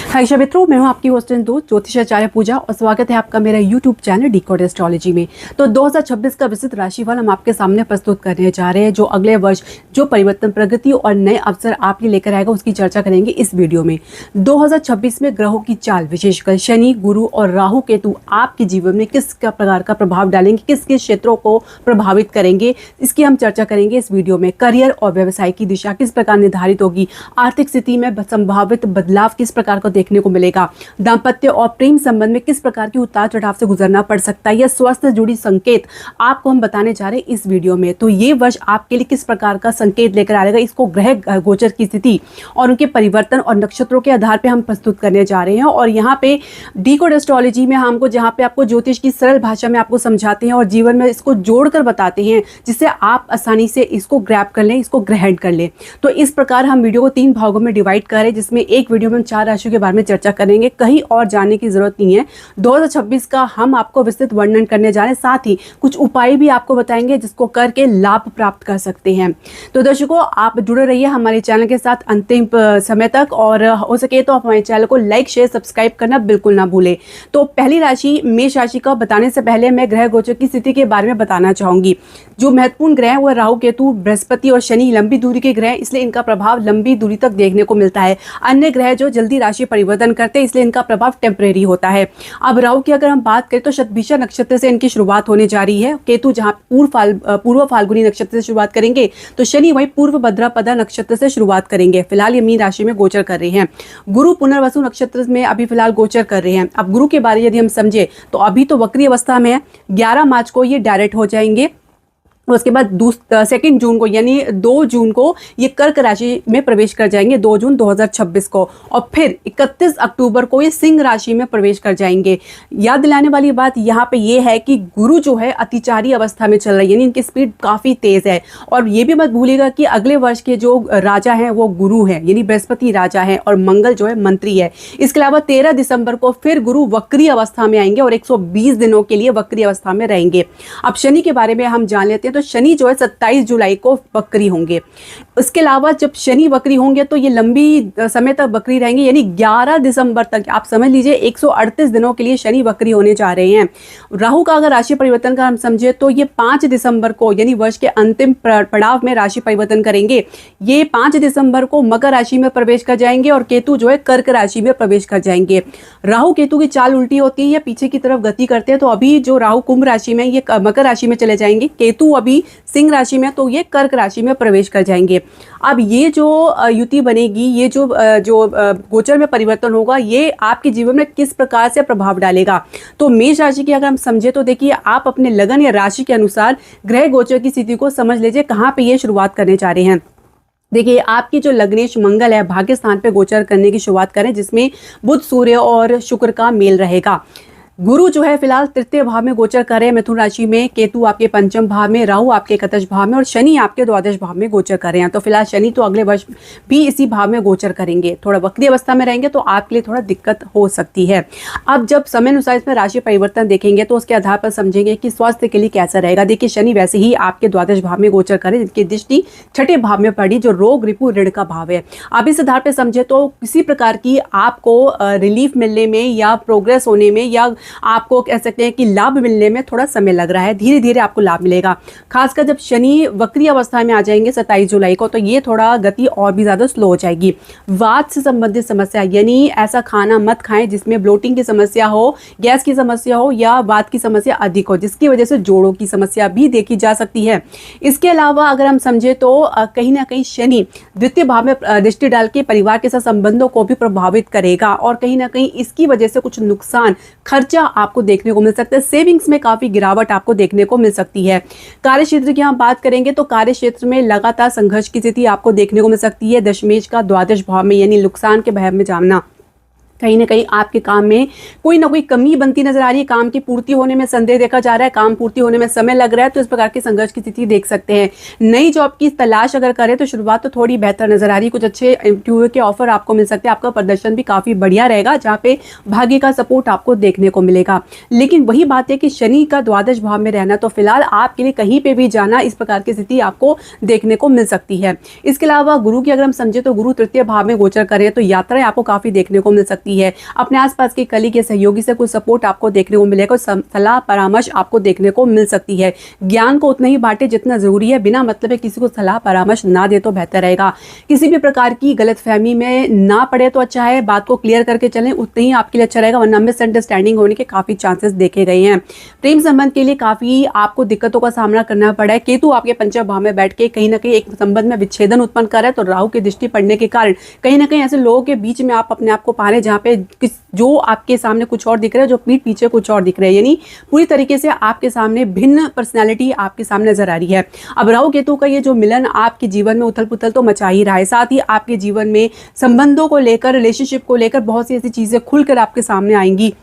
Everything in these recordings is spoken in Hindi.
हाय मित्रों, मैं हूं आपकी होस्ट इंदु ज्योतिषाचार्य पूजा और स्वागत है आपका मेरा यूट्यूब चैनल डिकोड एस्ट्रोलॉजी में। तो 2026 का विस्तृत राशिफल हम आपके सामने प्रस्तुत करने जा रहे हैं। जो अगले वर्ष जो परिवर्तन, प्रगति और नए अवसर आप लिए लेकर आएगा उसकी चर्चा करेंगे इस वीडियो में। 2026 में ग्रहों की चाल, विशेषकर शनि, गुरु और राहु केतु आपके जीवन में किस प्रकार का प्रभाव डालेंगे, किस किस क्षेत्रों को प्रभावित करेंगे, इसकी हम चर्चा करेंगे इस वीडियो में। करियर और व्यवसाय की दिशा किस प्रकार निर्धारित होगी, आर्थिक स्थिति में संभावित बदलाव किस प्रकार को देखने को मिलेगा, दाम्पत्य और प्रेम संबंध में किस प्रकार की उतार चढ़ाव से गुजरना पड़ सकता है, यह स्वास्थ्य से जुड़ी संकेत आपको हम बताने जा रहे हैं इस वीडियो में। तो ये वर्ष आपके लिए किस प्रकार का संकेत लेकर आएगा, इसको ग्रह गोचर की स्थिति और उनके परिवर्तन और नक्षत्रों के आधार पर हम प्रस्तुत करने जा रहे हैं। और यहाँ पे डिकोड एस्ट्रोलॉजी में हमको जहाँ पे आपको ज्योतिष की सरल भाषा में आपको समझाते हैं और जीवन में इसको जोड़कर बताते हैं, जिससे आप आसानी से इसको ग्रैब कर लें, इसको ग्रहण कर लें। तो इस प्रकार हम वीडियो को 3 भागों में डिवाइड करें, जिसमें एक वीडियो में हम 4 राशियों के बारे में चर्चा करेंगे। कहीं और जाने की जरूरत नहीं है। 2026 का हम आपको विस्तृत वर्णन करने जा रहे हैं, साथ ही कुछ उपाय भी आपको बताएंगे जिसको करके लाभ प्राप्त कर सकते हैं। तो दर्शकों, आप जुड़े रहिए हमारे चैनल के साथ अंतिम समय तक, और हो सके तो आप हमारे चैनल को लाइक, शेयर, सब्सक्राइब करना बिल्कुल ना भूलें। तो पहली राशि मेष राशि का बताने से पहले मैं ग्रह गोचर की स्थिति के बारे में बताना चाहूंगी। जो महत्वपूर्ण ग्रह है वो राहु, केतु, बृहस्पति और शनि लंबी दूरी के ग्रह, इसलिए इनका प्रभाव लंबी दूरी तक देखने को मिलता है। अन्य ग्रह जो जल्दी राशि परिवर्तन करते हैं, इसलिए इनका प्रभाव टेम्परेरी होता है। अब राहु की अगर हम बात करें तो शतभिषा नक्षत्र से इनकी शुरुआत होने जा रही है। केतु जहां पूर्व फाल्गुनी नक्षत्र से शुरुआत करेंगे, तो शनि वही पूर्व भद्रपदा नक्षत्र से शुरुआत करेंगे। फिलहाल ये मीन राशि में गोचर कर रहे हैं। गुरु पुनर्वसु नक्षत्र में अभी फिलहाल गोचर कर रहे हैं। अब गुरु के बारे यदि हम समझे तो अभी तो वक्री अवस्था में है। 11 मार्च को ये डायरेक्ट हो जाएंगे। उसके बाद 2 जून को यानी 2 जून को ये कर्क राशि में प्रवेश कर जाएंगे, 2 जून 2026 को। और फिर 31 अक्टूबर को ये सिंह राशि में प्रवेश कर जाएंगे। याद दिलाने वाली बात यहाँ पे ये है कि गुरु जो है अतिचारी अवस्था में चल रही है, यानी इनकी स्पीड काफ़ी तेज़ है। और ये भी मत भूलिएगा कि अगले वर्ष के जो राजा हैं वो गुरु हैं, यानी बृहस्पति राजा है और मंगल जो है मंत्री है। इसके अलावा 13 दिसंबर को फिर गुरु वक्री अवस्था में आएंगे और 120 दिनों के लिए वक्री अवस्था में रहेंगे। अब शनि के बारे में हम जान लेते हैं। तो शनि जो है 27 जुलाई को वक्री होंगे। इसके अलावा जब शनि वक्री होंगे तो ये लंबी समय तक वक्री रहेंगे, यानी 11 दिसंबर तक आप समझ लीजिए 138 दिनों के लिए शनि वक्री होने जा रहे हैं। राहु का अगर राशि परिवर्तन का हम समझे तो ये 5 दिसंबर को यानी वर्ष के अंतिम पड़ाव में राशि परिवर्तन करेंगे। ये 5 दिसंबर को मकर राशि में प्रवेश कर जाएंगे और केतु जो है कर्क राशि में प्रवेश कर जाएंगे। राहु केतु की चाल उल्टी होती है, या पीछे की तरफ गति करते हैं। तो अभी जो राहु कुंभ राशि में, ये मकर राशि में चले जाएंगे। केतु अभी सिंह राशि में, तो ये कर्क राशि में प्रवेश कर जाएंगे। अब ये जो युति बनेगी, ये जो गोचर में परिवर्तन होगा, ये आपके जीवन में किस प्रकार से प्रभाव डालेगा। तो मेष राशि की अगर हम समझे तो देखिए, आप अपने लगन या राशि के अनुसार ग्रह गोचर की स्थिति को समझ लीजिए कहाँ पे ये शुरुआत करने जा रहे हैं। देखिए, आपकी जो लग्नेश मंगल है भाग्य स्थान पे गोचर करने की शुरुआत करें, जिसमें बुध, सूर्य और शुक्र का मेल रहेगा। गुरु जो है फिलहाल तृतीय भाव में गोचर कर रहे हैं मिथुन राशि में, केतु आपके पंचम भाव में, राहु आपके एकादश भाव में और शनि आपके द्वादश भाव में गोचर कर रहे हैं। तो फिलहाल शनि तो अगले वर्ष भी इसी भाव में गोचर करेंगे। थोड़ा वक्री अवस्था में रहेंगे तो आपके लिए थोड़ा दिक्कत हो सकती है। अब जब समय अनुसार इसमें राशि परिवर्तन देखेंगे तो उसके आधार पर समझेंगे कि स्वास्थ्य के लिए कैसा रहेगा। देखिए, शनि वैसे ही आपके द्वादश भाव में गोचर करें, जिनकी दृष्टि छठे भाव में पड़ी, जो रोग, रिपु, ऋण का भाव है। अब इस आधार पर समझे तो किसी प्रकार की आपको रिलीफ मिलने में या प्रोग्रेस होने में या आपको सकते हैं कि लाभ मिलने में थोड़ा समय लग रहा है। धीरे धीरे आपको लाभ मिलेगा। खासकर जब शनि वक्री अवस्था में आ जाएंगे 27 जुलाई को, तो ये थोड़ा गति और भी ज़्यादा स्लो हो जाएगी। वात से संबंधित समस्या, यानी ऐसा खाना मत खाएं जिसमें ब्लोटिंग की समस्या हो, गैस की समस्या हो या वात की समस्या अधिक हो, जिसकी वजह से जोड़ों की समस्या भी देखी जा सकती है। इसके अलावा अगर हम समझे तो कहीं ना कहीं शनि द्वितीय भाव में दृष्टि डाल के परिवार के साथ संबंधों को भी प्रभावित करेगा और कहीं ना कहीं इसकी वजह से कुछ नुकसान, खर्चा आपको देखने को मिल सकता है। सेविंग्स में काफी गिरावट आपको देखने को मिल सकती है। कार्य क्षेत्र की हम बात करेंगे तो कार्य क्षेत्र में लगातार संघर्ष की स्थिति आपको देखने को मिल सकती है। दशमेश का द्वादश भाव में, यानी नुकसान के भय में जाना, कहीं ना कहीं आपके काम में कोई ना कोई कमी बनती नजर आ रही है। काम की पूर्ति होने में संदेह देखा जा रहा है, काम पूर्ति होने में समय लग रहा है, तो इस प्रकार की संघर्ष की स्थिति देख सकते हैं। नई जॉब की तलाश अगर करें तो शुरुआत तो थोड़ी बेहतर नजर आ रही है। कुछ अच्छे इंटरव्यू के ऑफर आपको मिल सकते हैं। आपका प्रदर्शन भी काफी बढ़िया रहेगा, जहाँ पे भाग्य का सपोर्ट आपको देखने को मिलेगा। लेकिन वही बात है कि शनि का द्वादश भाव में रहना, तो फिलहाल आपके लिए कहीं पे भी जाना, इस प्रकार की स्थिति आपको देखने को मिल सकती है। इसके अलावा गुरु की अगर हम समझे तो गुरु तृतीय भाव में गोचर करें तो यात्राएं आपको काफी देखने को मिल सकती सकती है। अपने आसपास के कलीग या सहयोगी से कुछ सपोर्ट आपको देखने को मिलेगा, कुछ सलाह परामर्श आपको देखने को मिल सकती है। ज्ञान को उतना ही बांटे जितना जरूरी है, बिना मतलब है किसी को सलाह परामर्श ना दे तो बेहतर रहेगा। किसी भी प्रकार की गलतफहमी में ना पड़े तो अच्छा है, बात को क्लियर करके चलें उतना ही आपके लिए अच्छा रहेगा, वरना मिसअंडरस्टैंडिंग होने के काफी चांसेस देखे गए हैं। प्रेम संबंध के लिए काफी आपको दिक्कतों का सामना करना पड़ा है। केतु आपके पंचम भाव में बैठ के कहीं ना कहीं एक संबंध में विच्छेदन उत्पन्न कर रहा है, तो राहु की दृष्टि पड़ने के कारण कहीं ना कहीं ऐसे लोगों के बीच में आप अपने आप को पा रहे हैं जहां पे जो आपके सामने कुछ और दिख रहा है, जो पीठ पीछे कुछ और दिख रहा है, यानी पूरी तरीके से आपके सामने भिन्न पर्सनैलिटी आपके सामने नजर आ रही है। अब राहु केतु का ये जो मिलन आपके जीवन में उथल पुथल तो मचा ही रहा है, साथ ही आपके जीवन में संबंधों को लेकर, रिलेशनशिप को लेकर बहुत सी ऐसी चीजें खुलकर आपके सामने आएंगी,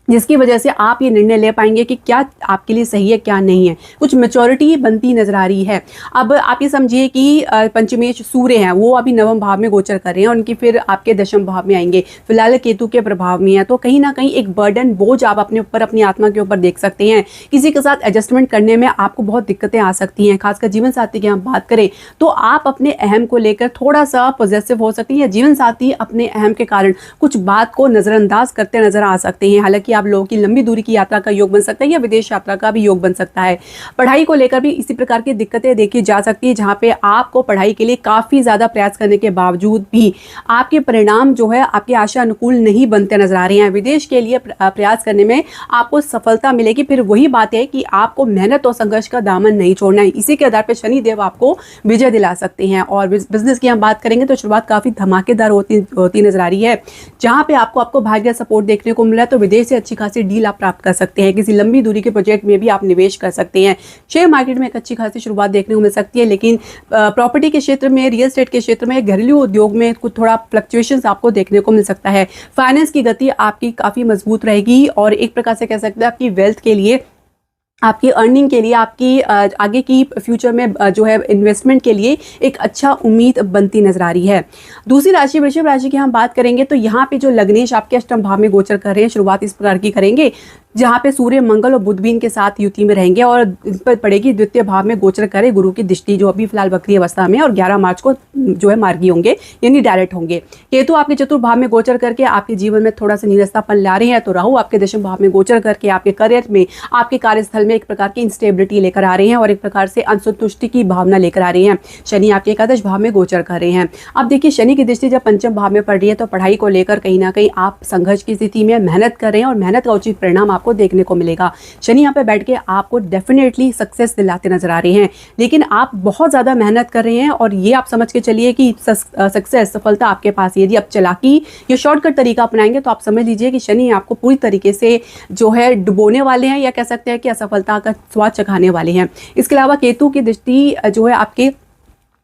जिसकी वजह से आप ये निर्णय ले पाएंगे कि क्या आपके लिए सही है क्या नहीं है। कुछ मैच्योरिटी बनती नजर आ रही है। अब आप ये समझिए कि पंचमेश सूर्य हैं, वो अभी नवम भाव में गोचर कर रहे हैं और उनकी फिर आपके दशम भाव में आएंगे, फिलहाल केतु के प्रभाव में है। तो कहीं ना कहीं एक बर्डन, बोझ आप अपने ऊपर, अपनी आत्मा के ऊपर देख सकते हैं। किसी के साथ एडजस्टमेंट करने में आपको बहुत दिक्कतें आ सकती हैं, खासकर जीवन साथी की हम बात करें तो आप अपने अहम को लेकर थोड़ा सा पॉजिटिव हो सकती है। जीवन साथी अपने अहम के कारण कुछ बात को नजरअंदाज करते नजर आ सकते हैं। हालांकि आप लोगों की लंबी दूरी की यात्रा का योग बन सकता है या विदेश यात्रा का भी योग बन सकता है। पढ़ाई को लेकर भी इसी प्रकार की दिक्कतें देखी जा सकती है, जहां पे आपको पढ़ाई के लिए काफी ज्यादा प्रयास करने के बावजूद भी आपके परिणाम जो है आपकी आशा अनुकूल नहीं बनते नजर आ रहे हैं। विदेश के लिए प्रयास करने में आपको सफलता मिलेगी। फिर वही बात है कि आपको मेहनत और संघर्ष का दामन नहीं छोड़ना है। इसी के आधार पर शनिदेव आपको विजय दिला सकते हैं। और बिजनेस की हम बात करेंगे तो शुरुआत काफी धमाकेदार होती नजर आ रही है, जहां पे आपको भाग्य सपोर्ट देखने को मिला है। तो विदेश से अच्छी खासी डील आप प्राप्त कर सकते हैं। किसी लंबी दूरी के प्रोजेक्ट में भी आप निवेश कर सकते हैं। शेयर मार्केट में एक अच्छी खासी शुरुआत देखने को मिल सकती है, लेकिन प्रॉपर्टी के क्षेत्र में, रियल एस्टेट के क्षेत्र में, घरेलू उद्योग में कुछ थोड़ा फ्लक्चुएशंस आपको देखने को मिल सकता है। फाइनेंस की गति आपकी काफी मजबूत रहेगी और एक प्रकार से कह सकते हैं आपकी वेल्थ के लिए, आपकी अर्निंग के लिए, आपकी आगे की फ्यूचर में जो है इन्वेस्टमेंट के लिए एक अच्छा उम्मीद बनती नजर आ रही है। दूसरी राशि वृषभ राशि की हम बात करेंगे तो यहाँ पे जो लग्नेश आपके अष्टम भाव में गोचर कर रहे हैं, शुरुआत इस प्रकार की करेंगे जहाँ पे सूर्य, मंगल और बुध भी इनके साथ युति में रहेंगे और इन पर पड़ेगी द्वितीय भाव में गोचर करे गुरु की दृष्टि, जो अभी फिलहाल वक्री अवस्था में और 11 मार्च को जो है मार्गी होंगे, यानी डायरेक्ट होंगे। केतु आपके चतुर्थ भाव में गोचर करके आपके जीवन में थोड़ा सा नीरसतापन ला रहे हैं, तो राहु आपके दशम भाव में गोचर करके आपके करियर में, आपके कार्यस्थल में एक प्रकार की इंस्टेबिलिटी लेकर आ रहे हैं और एक प्रकार से असंतुष्टि की भावना लेकर आ रहे हैं। शनि आपके एकादश भाव में गोचर कर रहे हैं। अब देखिए, शनि की दृष्टि जब पंचम भाव में पड़ रही है तो पढ़ाई को लेकर कहीं ना कहीं आप संघर्ष की स्थिति में मेहनत कर रहे हैं और मेहनत का उचित परिणाम आपको देखने को मिलेगा। शनि यहाँ पे बैठ के आपको डेफिनेटली सक्सेस दिलाते नजर आ रहे हैं, लेकिन आप बहुत ज्यादा मेहनत कर रहे हैं और ये आप समझ के चलिए कि सक्सेस, सफलता आपके पास है। यदि आप चालाकी या शॉर्टकट तरीका अपनाएंगे तो आप समझ लीजिए कि शनि आपको पूरी तरीके से जो है डुबोने वाले हैं, या कह सकते हैं कि असफलता का स्वाद चखाने वाले हैं। इसके अलावा केतु की दृष्टि जो है आपके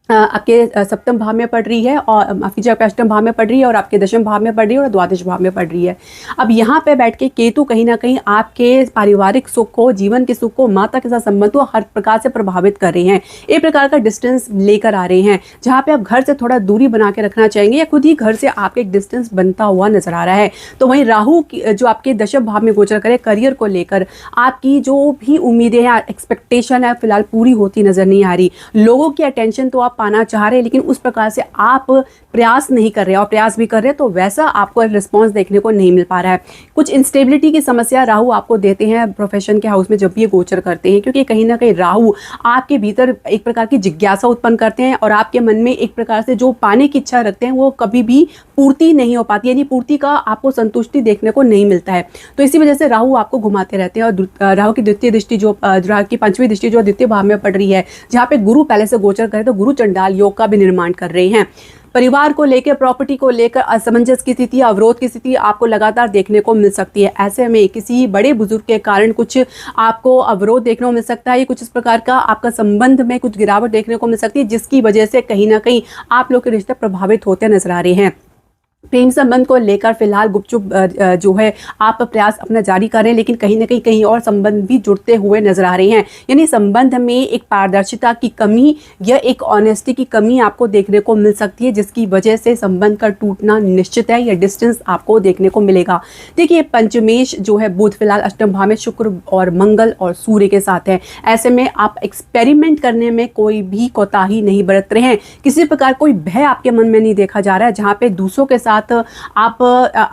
सप्तम भाव में पड़ रही है और माफी जी आपके अष्टम भाव में पड़ रही है और आपके दशम भाव में पड़ रही है और द्वादश भाव में पड़ रही है। अब यहाँ पे बैठ के केतु कहीं ना कहीं आपके पारिवारिक सुख को, जीवन के सुख को, माता के साथ संबंध को हर प्रकार से प्रभावित कर रहे हैं। एक प्रकार का डिस्टेंस लेकर आ रहे हैं, जहाँ पे आप घर से थोड़ा दूरी बना के रखना चाहेंगे या खुद ही घर से आपके एक डिस्टेंस बनता हुआ नजर आ रहा है। तो वहीं राहु जो आपके दशम भाव में गोचर करे, करियर को लेकर आपकी जो भी उम्मीदें हैं, एक्सपेक्टेशन है, फिलहाल पूरी होती नजर नहीं आ रही। लोगों की अटेंशन तो आप पाना चाह रहे हैं, लेकिन उस प्रकार से आप प्रयास नहीं कर रहे, और प्रयास भी कर रहे हैं तो वैसा आपको रिस्पांस देखने को नहीं मिल पा रहा है। कुछ इंस्टेबिलिटी की समस्या राहु आपको देते हैं प्रोफेशन के हाउस में जब भी ये गोचर करते हैं, क्योंकि कहीं ना कहीं राहु आपके भीतर एक प्रकार की जिज्ञासा उत्पन्न करते हैं और आपके मन में एक प्रकार से जो पाने की इच्छा रखते हैं वो कभी भी पूर्ति नहीं हो पाती, यानी पूर्ति का आपको संतुष्टि देखने को नहीं मिलता है। तो इसी वजह से राहु आपको घुमाते रहते हैं। और राहु की द्वितीय दृष्टि जो राहु की पंचवी दृष्टि जो द्वितीय भाव में पड़ रही है, जहाँ पे गुरु पहले से गोचर करे तो गुरु चंडाल योग का भी निर्माण कर रहे हैं। परिवार को लेकर, प्रॉपर्टी को लेकर असमंजस की स्थिति, अवरोध की स्थिति आपको लगातार देखने को मिल सकती है। ऐसे में किसी बड़े बुजुर्ग के कारण कुछ आपको अवरोध देखने को मिल सकता है, कुछ इस प्रकार का आपका संबंध में कुछ गिरावट देखने को मिल सकती है, जिसकी वजह से कहीं ना कहीं आप लोग के रिश्ते प्रभावित होते नजर आ रहे हैं। प्रेम संबंध को लेकर फिलहाल गुपचुप जो है आप प्रयास अपना जारी कर रहे हैं, लेकिन कहीं ना कहीं और संबंध भी जुड़ते हुए नजर आ रहे हैं। यानी संबंध में एक पारदर्शिता की कमी या एक ऑनेस्टी की कमी आपको देखने को मिल सकती है, जिसकी वजह से संबंध का टूटना निश्चित है या डिस्टेंस आपको देखने को मिलेगा। देखिए, पंचमेश जो है बुध फिलहाल अष्टम भाव में शुक्र और मंगल और सूर्य के साथ है। ऐसे में आप एक्सपेरिमेंट करने में कोई भी कोताही नहीं बरत रहे हैं। किसी प्रकार कोई भय आपके मन में नहीं देखा जा रहा है, जहाँ पे दूसरों के साथ साथ आप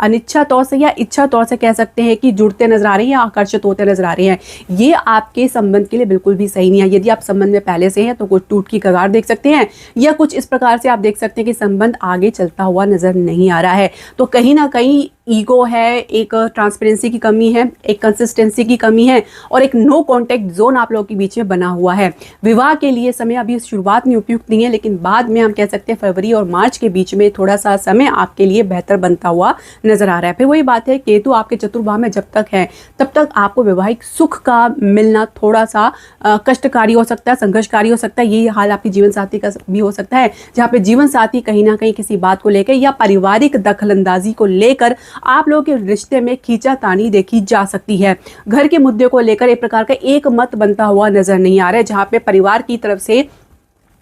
अनिच्छा तौर से या इच्छा तौर से कह सकते हैं कि जुड़ते नजर आ रहे हैं या आकर्षित होते नजर आ रहे हैं, ये आपके संबंध के लिए बिल्कुल भी सही नहीं है। यदि आप संबंध में पहले से हैं तो कुछ टूट की कगार देख सकते हैं, या कुछ इस प्रकार से आप देख सकते हैं कि संबंध आगे चलता हुआ नजर नहीं आ रहा है। तो कहीं ना कहीं ईगो है, एक ट्रांसपेरेंसी की कमी है, एक कंसिस्टेंसी की कमी है, और एक नो कॉन्टेक्ट जोन आप लोगों के बीच में बना हुआ है। विवाह के लिए समय अभी शुरुआत में उपयुक्त नहीं है, लेकिन बाद में हम कह सकते हैं फरवरी और मार्च के बीच में थोड़ा सा समय आपके लिए बेहतर बनता हुआ नजर आ रहा है। फिर वही बात है, केतु आपके चतुर्भाव में जब तक है तब तक आपको वैवाहिक सुख का मिलना थोड़ा सा कष्टकारी हो सकता है, संघर्षकारी हो सकता है। यही हाल आपके जीवन साथी का भी हो सकता है, जहाँ पे जीवन साथी कहीं ना कहीं किसी बात को लेकर या पारिवारिक दखलंदाजी को लेकर आप लोगों के रिश्ते में खींचातानी देखी जा सकती है। घर के मुद्दे को लेकर एक प्रकार का एक मत बनता हुआ नजर नहीं आ रहा है, जहां पे परिवार की तरफ से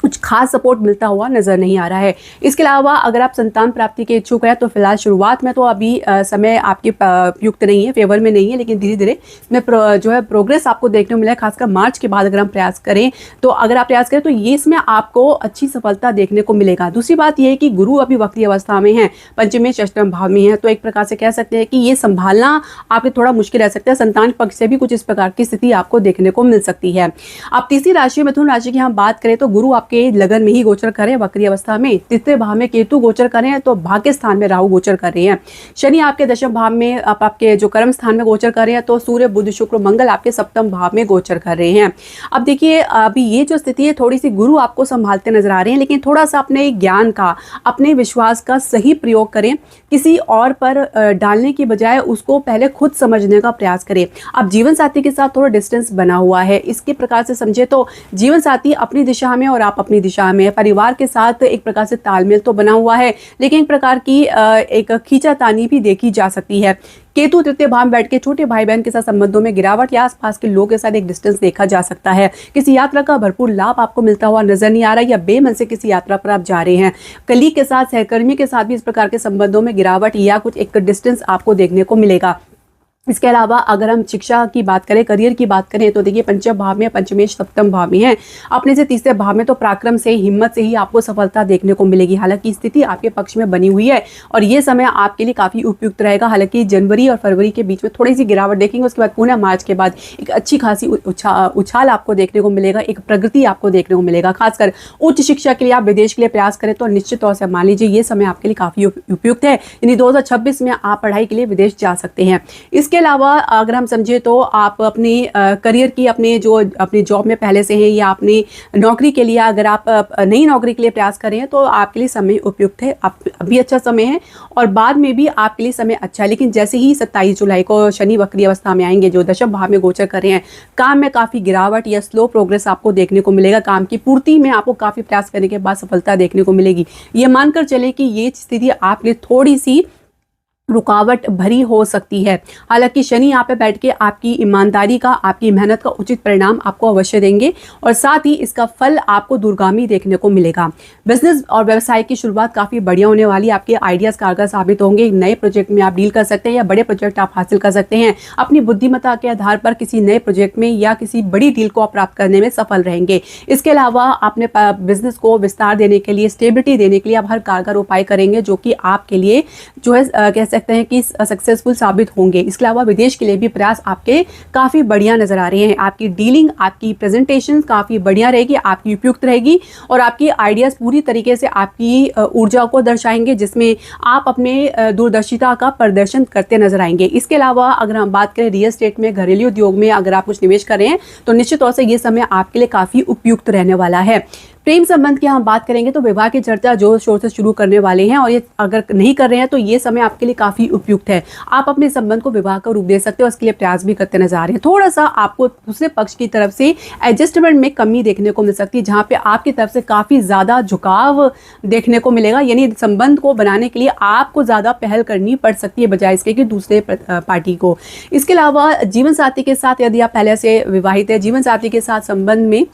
कुछ खास सपोर्ट मिलता हुआ नजर नहीं आ रहा है। इसके अलावा अगर आप संतान प्राप्ति के इच्छुक हैं तो फिलहाल शुरुआत में तो अभी समय आपके युक्त नहीं है, फेवर में नहीं है, लेकिन धीरे धीरे में जो है प्रोग्रेस आपको देखने को मिला है। खासकर मार्च के बाद अगर हम प्रयास करें तो ये इसमें आपको अच्छी सफलता देखने को मिलेगा। दूसरी बात यह है कि गुरु अभी वक्री अवस्था में है, पंचमे अष्टम भाव में है, तो एक प्रकार से कह सकते हैं कि ये संभालना आपके थोड़ा मुश्किल रह सकता है। संतान पक्ष से भी कुछ इस प्रकार की स्थिति आपको देखने को मिल सकती है। अब तीसरी राशि मिथुन राशि की हम बात करें तो गुरु के लगन में ही गोचर करें वक्री अवस्था में, तृतीय भाव में केतु गोचर करें तो भाग्य स्थान में राहु गोचर कर रहे हैं। शनि आपके दशम भाव में, आपके जो कर्म स्थान में गोचर कर रहे हैं, तो सूर्य बुध शुक्र मंगल आपके सप्तम भाव में गोचर कर रहे हैं। अब देखिए अभी ये जो स्थिति है थोड़ी सी गुरु आपको संभालते नजर आ रहे हैं, लेकिन थोड़ा सा अपने ज्ञान का, अपने विश्वास का सही प्रयोग करें। किसी और पर डालने की बजाय उसको पहले खुद समझने का प्रयास करें। अब जीवन साथी के साथ थोड़ा डिस्टेंस बना हुआ है, इसके प्रकार से समझे तो जीवन साथी अपनी दिशा में और आप अपनी दिशा में, परिवार के साथ एक प्रकार से तालमेल तो बना हुआ है, लेकिन एक प्रकार की एक खींचातानी भी देखी जा सकती है। केतु तृतीय भाव में बैठ के छोटे भाई बहन के साथ संबंधों में गिरावट या आसपास के लोगों के साथ एक डिस्टेंस देखा जा सकता है। किसी यात्रा का भरपूर लाभ आपको मिलता हुआ नजर नहीं आ रहा है, या बेमन से किसी यात्रा पर आप जा रहे हैं। कलीग के साथ, सहकर्मी के साथ भी इस प्रकार के संबंधों में गिरावट या कुछ एक डिस्टेंस आपको देखने को मिलेगा। इसके अलावा अगर हम शिक्षा की बात करें, करियर की बात करें, तो देखिए पंचम भाव में, पंचमेश सप्तम भाव में है, अपने से तीसरे भाव में, तो पराक्रम से, हिम्मत से ही आपको सफलता देखने को मिलेगी। हालांकि स्थिति आपके पक्ष में बनी हुई है और ये समय आपके लिए काफी उपयुक्त रहेगा। हालांकि जनवरी और फरवरी के बीच में थोड़ी सी गिरावट देखेंगे, उसके बाद पुनः मार्च के बाद एक अच्छी खासी उछाल आपको देखने को मिलेगा, एक प्रगति आपको देखने को मिलेगा। खासकर उच्च शिक्षा के लिए आप विदेश के लिए प्रयास करें तो निश्चित तौर से मान लीजिए ये समय आपके लिए काफी उपयुक्त है, यानी 2026 में आप पढ़ाई के लिए विदेश जा सकते हैं। इसके अलावा अगर हम समझे तो आप अपने करियर की, अपनी जॉब में पहले से हैं या अपनी नौकरी के लिए अगर आप नई नौकरी के लिए प्रयास कर रहे हैं तो आपके लिए समय उपयुक्त है, अभी अच्छा समय है और बाद में भी आपके लिए समय अच्छा है। लेकिन जैसे ही 27 जुलाई को शनि वक्री अवस्था में आएंगे, जो दशम भाव में गोचर कर रहे हैं, काम में काफ़ी गिरावट या स्लो प्रोग्रेस आपको देखने को मिलेगा। काम की पूर्ति में आपको काफ़ी प्रयास करने के बाद सफलता देखने को मिलेगी। ये मानकर चले कि ये स्थिति आपके लिए थोड़ी सी रुकावट भरी हो सकती है। हालांकि शनि यहाँ पे बैठ के आपकी ईमानदारी का, आपकी मेहनत का उचित परिणाम आपको अवश्य देंगे और साथ ही इसका फल आपको दूरगामी देखने को मिलेगा। बिजनेस और व्यवसाय की शुरुआत काफ़ी बढ़िया होने वाली, आपके आइडियाज़ कारगर साबित होंगे। नए प्रोजेक्ट में आप डील कर सकते हैं या बड़े प्रोजेक्ट आप हासिल कर सकते हैं। अपनी बुद्धिमत्ता के आधार पर किसी नए प्रोजेक्ट में या किसी बड़ी डील को आप प्राप्त करने में सफल रहेंगे। इसके अलावा अपने बिजनेस को विस्तार देने के लिए, स्टेबिलिटी देने के लिए आप हर कारगर उपाय करेंगे, जो कि आपके लिए जो है कह सकते हैं कि सक्सेसफुल साबित होंगे। इसके अलावा विदेश के लिए भी प्रयास आपके काफी बढ़िया नजर आ रहे हैं। आपकी डीलिंग, आपकी प्रेजेंटेशन काफी बढ़िया रहेगी, आपकी उपयुक्त रहेगी और आपकी आइडियाज पूरी तरीके से आपकी ऊर्जा को दर्शाएंगे, जिसमें आप अपने दूरदर्शिता का प्रदर्शन करते नजर आएंगे। इसके अलावा अगर हम बात करें रियल एस्टेट में, घरेलू उद्योग में अगर आप कुछ निवेश कर रहे हैं तो निश्चित तौर से ये समय आपके लिए काफी उपयुक्त रहने वाला है। प्रेम संबंध की हम बात करेंगे तो विवाह की चर्चा जोर शोर से शुरू करने वाले हैं और ये अगर नहीं कर रहे हैं तो ये समय आपके लिए काफी उपयुक्त है। आप अपने संबंध को विवाह का रूप दे सकते हो, उसके लिए प्रयास भी करते नजर आ रहे हैं। थोड़ा सा आपको दूसरे पक्ष की तरफ से एडजस्टमेंट में कमी देखने को मिल सकती है, जहाँ पे आपकी तरफ से काफी ज्यादा झुकाव देखने को मिलेगा, यानी संबंध को बनाने के लिए आपको ज्यादा पहल करनी पड़ सकती है बजाय इसके कि दूसरे पार्टी को। इसके अलावा जीवन साथी के साथ, यदि आप पहले से विवाहित है, जीवन साथी के साथ संबंध में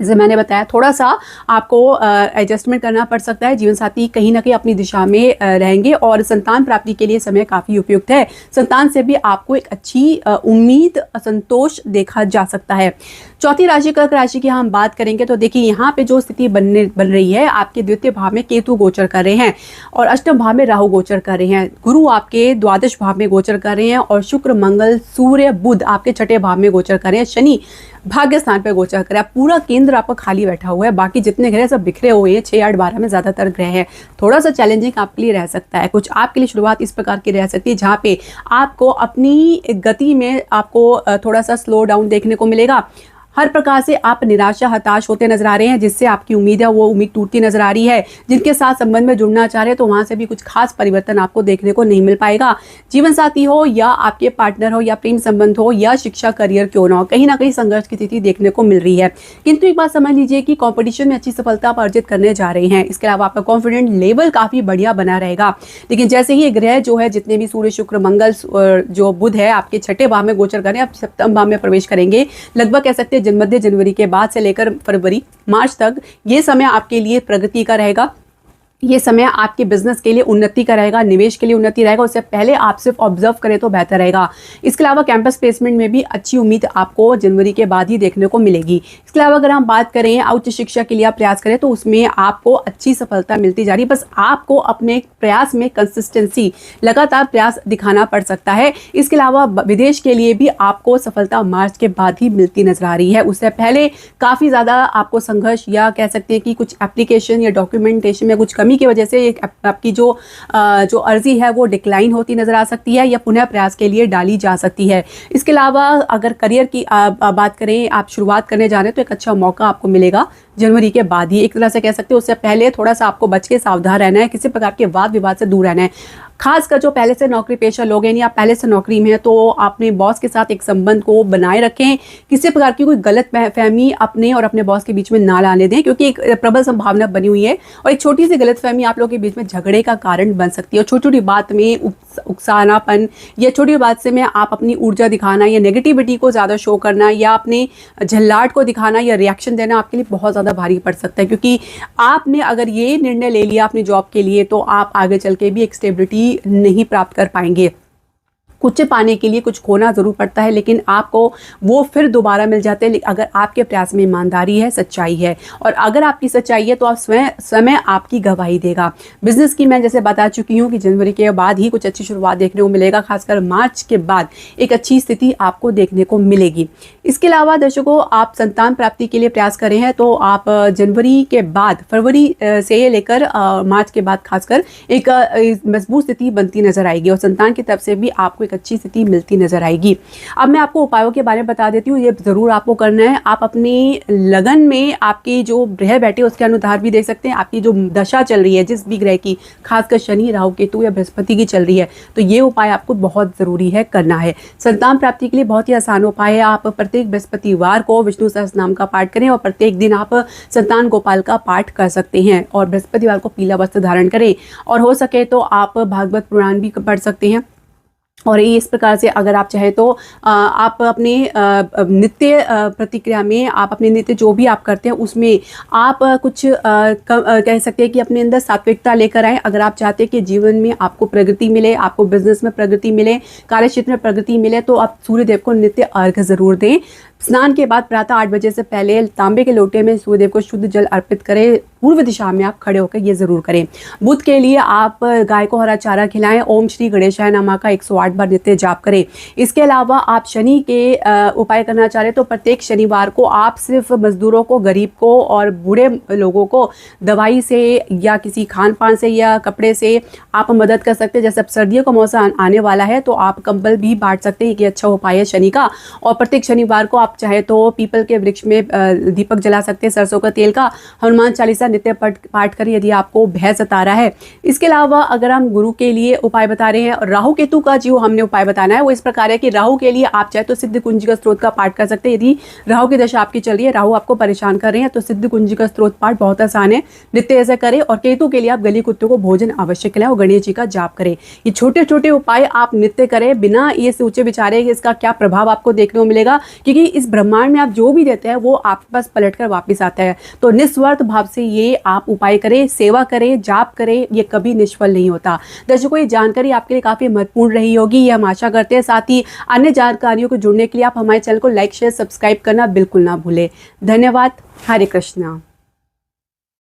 जैसे मैंने बताया, थोड़ा सा आपको एडजस्टमेंट करना पड़ सकता है। जीवन साथी कहीं ना कहीं अपनी दिशा में रहेंगे और संतान प्राप्ति के लिए समय काफ़ी उपयुक्त है। संतान से भी आपको एक अच्छी उम्मीद, संतोष देखा जा सकता है। चौथी राशि कर्क राशि की हम बात करेंगे तो देखिए, यहाँ पे जो स्थिति बन रही है, आपके द्वितीय भाव में केतु गोचर कर रहे हैं और अष्टम भाव में राहु गोचर कर रहे हैं। गुरु आपके द्वादश भाव में गोचर कर रहे हैं और शुक्र, मंगल, सूर्य, बुध आपके छठे भाव में गोचर कर रहे हैं। शनि भाग्य स्थान पर गोचर कर रहा है। पूरा केंद्र आपका खाली बैठा हुआ है, बाकी जितने ग्रह सब बिखरे हुए हैं। 6, 8, 12 में ज्यादातर ग्रह हैं। थोड़ा सा चैलेंजिंग आपके लिए रह सकता है। कुछ आपके लिए शुरुआत इस प्रकार की रह सकती है जहाँ पे आपको अपनी गति में आपको थोड़ा सा स्लो डाउन देखने को मिलेगा। हर प्रकार से आप निराशा, हताश होते नजर आ रहे हैं। जिससे आपकी उम्मीद है वो उम्मीद टूटती नजर आ रही है। जिनके साथ संबंध में जुड़ना चाह रहे हैं तो वहां से भी कुछ खास परिवर्तन आपको देखने को नहीं मिल पाएगा। जीवन साथी हो या आपके पार्टनर हो या प्रेम संबंध हो या शिक्षा करियर क्यों ना हो, कहीं ना कहीं संघर्ष की स्थिति देखने को मिल रही है। किंतु एक बात समझ लीजिए कि कॉम्पिटिशन में अच्छी सफलता आप अर्जित करने जा रहे हैं। इसके अलावा आपका कॉन्फिडेंट लेवल काफी बढ़िया बना रहेगा। लेकिन जैसे ही ग्रह जो है, जितने भी सूर्य, शुक्र, मंगल, जो बुध है, आपके छठे भाव में गोचर करें, आप सप्तम भाव में प्रवेश करेंगे। लगभग कह सकते हैं मध्य जनवरी के बाद से लेकर फरवरी, मार्च तक ये समय आपके लिए प्रगति का रहेगा। ये समय आपके बिजनेस के लिए उन्नति का रहेगा, निवेश के लिए उन्नति रहेगा। उससे पहले आप सिर्फ ऑब्जर्व करें तो बेहतर रहेगा। इसके अलावा कैंपस प्लेसमेंट में भी अच्छी उम्मीद आपको जनवरी के बाद ही देखने को मिलेगी। इसके अलावा अगर हम बात करें उच्च शिक्षा के लिए आप प्रयास करें तो उसमें आपको अच्छी सफलता मिलती जा रही है। बस आपको अपने प्रयास में कंसिस्टेंसी, लगातार प्रयास दिखाना पड़ सकता है। इसके अलावा विदेश के लिए भी आपको सफलता मार्च के बाद ही मिलती नजर आ रही है। उससे पहले काफ़ी ज़्यादा आपको संघर्ष या कह सकते हैं कि कुछ एप्लीकेशन या डॉक्यूमेंटेशन में कुछ कमी की वजह से आपकी जो अर्जी है वो डिक्लाइन होती नजर आ सकती है या पुनः प्रयास के लिए डाली जा सकती है। इसके अलावा अगर करियर की बात करें, आप शुरुआत करने जा रहे हैं तो एक अच्छा मौका आपको मिलेगा जनवरी के बाद ही। एक तरह से कह सकते हैं उससे पहले थोड़ा सा आपको बच के सावधान रहना है। किसी प्रकार के वाद विवाद से दूर रहना है। खासकर जो पहले से नौकरी पेशा लोग हैं या पहले से नौकरी में है तो अपने बॉस के साथ एक संबंध को बनाए रखें। किसी प्रकार की कोई गलत फहमी अपने और अपने बॉस के बीच में ना लाने दें, क्योंकि एक प्रबल संभावना बनी हुई है और एक छोटी सी गलत फहमी आप लोगों के बीच में झगड़े का कारण बन सकती है। और छोटी छोटी बात में उकसानापन या छोटी बात से में आप अपनी ऊर्जा दिखाना या नेगेटिविटी को ज़्यादा शो करना या अपने झल्लाट को दिखाना या रिएक्शन देना आपके लिए बहुत ज़्यादा भारी पड़ सकता है। क्योंकि आपने अगर ये निर्णय ले लिया अपनी जॉब के लिए तो आप आगे चल के भी एक स्टेबिलिटी नहीं प्राप्त कर पाएंगे। कुछ पाने के लिए कुछ खोना जरूर पड़ता है, लेकिन आपको वो फिर दोबारा मिल जाते हैं अगर आपके प्रयास में ईमानदारी है, सच्चाई है। और अगर आपकी सच्चाई है तो आप समय आपकी गवाही देगा। बिजनेस की मैं जैसे बता चुकी हूँ कि जनवरी के बाद ही कुछ अच्छी शुरुआत देखने को मिलेगा। खासकर मार्च के बाद एक अच्छी स्थिति आपको देखने को मिलेगी। इसके अलावा दर्शकों, आप संतान प्राप्ति के लिए प्रयास कर रहे हैं तो आप जनवरी के बाद, फरवरी से लेकर मार्च के बाद खासकर एक मजबूत स्थिति बनती नजर आएगी और संतान की तरफ से भी आपको अच्छी स्थिति मिलती नजर आएगी। अब मैं आपको उपायों के बारे में बता देती हूँ, ये जरूर आपको करना है। आप अपनी लगन में आपकी जो ग्रह बैठे उसके अनुसार भी देख सकते हैं। आपकी जो दशा चल रही है जिस भी ग्रह की, खासकर शनि, राहु, केतु या बृहस्पति की चल रही है, तो ये उपाय आपको बहुत जरूरी है करना है। संतान प्राप्ति के लिए बहुत ही आसान उपाय है। आप प्रत्येक बृहस्पतिवार को विष्णु सहस्त्रनाम का पाठ करें और प्रत्येक दिन आप संतान गोपाल का पाठ कर सकते हैं और बृहस्पतिवार को पीला वस्त्र धारण करें और हो सके तो आप भागवत पुराण भी पढ़ सकते हैं। और इस प्रकार से अगर आप चाहे तो आप अपने नित्य प्रतिक्रिया में, आप अपने नित्य जो भी आप करते हैं उसमें आप कुछ कह सकते हैं कि अपने अंदर सात्विकता लेकर आए। अगर आप चाहते हैं कि जीवन में आपको प्रगति मिले, आपको बिजनेस में प्रगति मिले, कार्य क्षेत्र में प्रगति मिले, तो आप सूर्यदेव को नित्य अर्घ्य जरूर दें। स्नान के बाद प्रातः 8 बजे से पहले तांबे के लोटे में सूर्यदेव को शुद्ध जल अर्पित करें। पूर्व दिशा में आप खड़े होकर ये जरूर करें। बुध के लिए आप गाय को हरा चारा खिलाएं। ओम श्री गणेशाय नमः का 108 बार नित्य जाप करें। इसके अलावा आप शनि के उपाय करना चाह रहे तो प्रत्येक शनिवार को आप सिर्फ मजदूरों को, गरीब को और बूढ़े लोगों को दवाई से या किसी खान पान से या कपड़े से आप मदद कर सकते हैं। जैसे अब सर्दियों का मौसम आने वाला है तो आप कंबल भी बांट सकते हैं, ये अच्छा उपाय है शनि का। और प्रत्येक शनिवार को आप चाहे तो पीपल के वृक्ष में दीपक जला सकते हैं सरसों का तेल का। हनुमान चालीसा नित्य पाठ करें यदि आपको भय सता रहा है। इसके अलावा अगर हम गुरु के लिए उपाय बता रहे हैं, राहु केतु का जो हमने उपाय बताना है वो इस प्रकार है कि राहु के लिए आप चाहे तो सिद्ध कुंजिका स्त्रोत का पाठ कर सकते हैं। यदि राहु की दशा आपकी चल रही है, राहु आपको परेशान कर रहे हैं, तो सिद्ध कुंजिका स्त्रोत पाठ बहुत आसान है, नित्य ऐसा करें। और केतु के लिए आप गली कुत्तों को भोजन अवश्य खिलाएं और गणेश जी का जाप करें। ये छोटे छोटे उपाय आप नित्य करें बिना ये सोचे विचारे कि इसका क्या प्रभाव आपको देखने को मिलेगा, क्योंकि इस इस ब्रह्मांड में आप जो भी देते हैं वो आपके पास पलट कर वापस आता है। तो निस्वार्थ भाव से ये आप उपाय करें, सेवा करें, जाप करें, ये कभी निष्फल नहीं होता। दर्शकों, ये जानकारी आपके लिए काफ़ी महत्वपूर्ण रही होगी, ये हम आशा करते हैं। साथ ही अन्य जानकारियों को जुड़ने के लिए आप हमारे चैनल को लाइक, शेयर, सब्सक्राइब करना बिल्कुल ना भूलें। धन्यवाद। हरे कृष्णा।